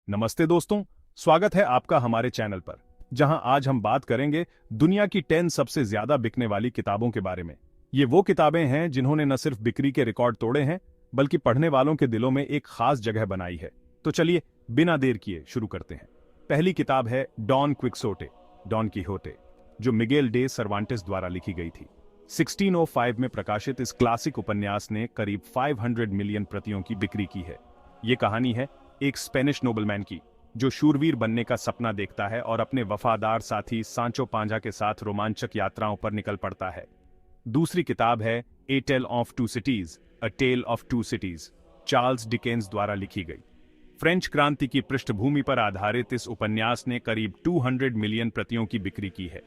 नमस्ते दोस्तों, स्वागत है आपका हमारे चैनल पर, जहां आज हम बात करेंगे दुनिया की 10 सबसे ज्यादा बिकने वाली किताबों के बारे में। ये वो किताबें हैं जिन्होंने न सिर्फ बिक्री के रिकॉर्ड तोड़े हैं, बल्कि पढ़ने वालों के दिलों में एक खास जगह बनाई है। तो चलिए बिना देर किए शुरू करते हैं। पहली किताब है डॉन क्विक्सोटे, डॉन कीहोते, जो मिगेल डे सर्वांटेस द्वारा लिखी गई थी। 1605 में प्रकाशित इस क्लासिक उपन्यास ने करीब 500 मिलियन प्रतियों की बिक्री की है। ये कहानी है एक स्पेनिश नोबलमैन की, जो शूरवीर बनने का सपना देखता है और अपने वफादार साथी सांचो पांजा के साथ रोमांचक यात्राओं पर निकल पड़ता है। दूसरी किताब है a tale of two cities, a tale of two cities, Charles Dickens द्वारा लिखी गई। फ्रेंच क्रांति की पृष्ठभूमि पर आधारित इस उपन्यास ने करीब 200 मिलियन प्रतियों की बिक्री की है।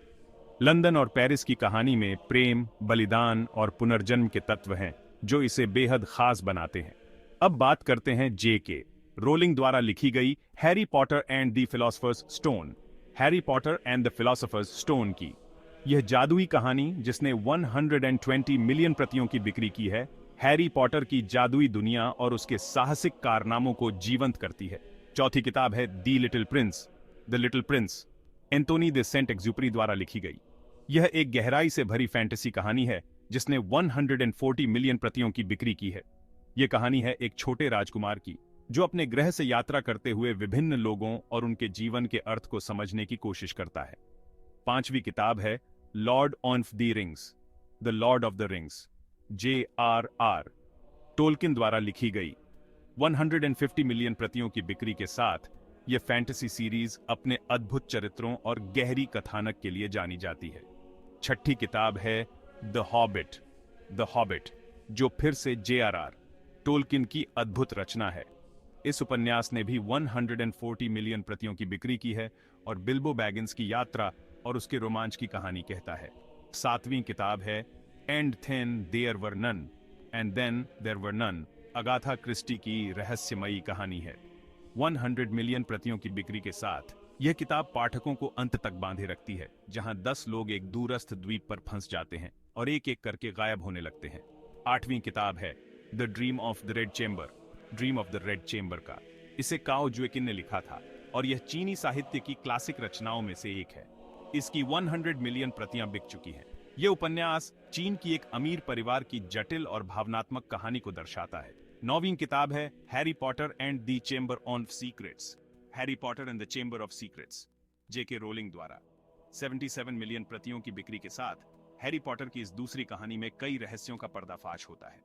लंदन और पेरिस की कहानी में प्रेम, बलिदान और पुनर्जन्म के तत्व हैं, जो इसे बेहद खास बनाते हैं। अब बात करते हैं जे.के. रोलिंग द्वारा लिखी गई Harry Potter and the Philosopher's Stone, Harry Potter and the Philosopher's Stone की यह जादुई कहानी, जिसने 120 मिलियन प्रतियों की बिक्री की है, हैरी पॉटर की जादुई दुनिया और उसके साहसिक कारनामों को जीवंत करती है। चौथी किताब है the little prince, the little prince, Antoine de Saint Exupery द्वारा लिखी गई। यह एक गहराई से भरी फैंटेसी कहानी है, जिसने 140 मिलियन प्रतियों की बिक्री की है। यह कहानी है एक छोटे राजकुमार की, जो अपने ग्रह से यात्रा करते हुए विभिन्न लोगों और उनके जीवन के अर्थ को समझने की कोशिश करता है। पांचवी किताब है Lord of the rings, the Lord of the rings, J.R.R. Tolkien द्वारा लिखी गई। 150 मिलियन प्रतियों की बिक्री के साथ यह फैंटेसी सीरीज अपने अद्भुत चरित्रों और गहरी कथानक के लिए जानी जाती है। छठी किताब है द हॉबिट, द हॉबिट, जो फिर से J.R.R. टोल्किन की अद्भुत रचना है। इस उपन्यास ने भी 140 मिलियन प्रतियों की बिक्री की है और बिल्बो बैगिंस की यात्रा और उसके रोमांच की कहानी कहता है। सातवीं किताब है and then there were none, and then there were none, Agatha Christie की रहस्यमयी कहानी है। 100 मिलियन प्रतियों की बिक्री के साथ यह किताब पाठकों को अंत तक बांधे रखती है, जहां 10 लोग एक दूरस्थ द्वीप पर फंस जाते हैं और एक एक करके गायब होने लगते हैं। आठवीं किताब है the dream of the red chamber, dream of the red chamber का। इसे काओ ज्वेकिन ने लिखा था और यह चीनी साहित्य की क्लासिक रचनाओं में से एक है। इसकी 100 मिलियन प्रतियां बिक चुकी हैं। यह उपन्यास चीन की एक अमीर परिवार की जटिल और भावनात्मक कहानी को दर्शाता है। नौवीं किताब है Harry Potter and the chamber of secrets, Harry Potter and the chamber of secrets, J.K. Rolling द्वारा। 77 मिलियन प्रतियों की बिक्री के साथ हैरी पॉटर की इस दूसरी कहानी में कई रहस्यों का पर्दाफाश होता है।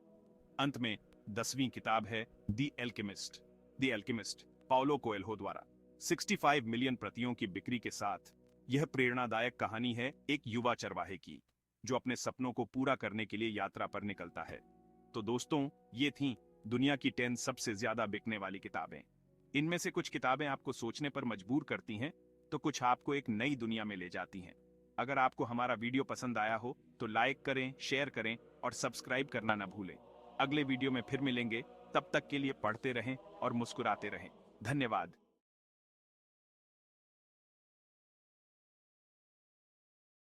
अंत में 10वीं किताब है the alchemist, the alchemist, Paulo Coelho द्वारा। 65 मिलियन प्रतियों की बिक्री के साथ यह प्रेरणादायक कहानी है एक युवा चरवाहे की, जो अपने सपनों को पूरा करने के लिए यात्रा पर निकलता है। तो दोस्तों, ये थीं दुनिया की 10 सबसे ज्यादा बिकने वाली किताबें। इनमें से कुछ किताबें आपको सोचने पर मजबूर करती हैं, तो कुछ आपको एक नई दुनिया में ले जाती हैं। अगर आपको हमारा वीडियो पसंद आया हो तो लाइक करें, शेयर करें और सब्सक्राइब करना न भूलें। अगले वीडियो में फिर मिलेंगे, तब तक के लिए पढ़ते रहें और मुस्कुराते रहें। धन्यवाद।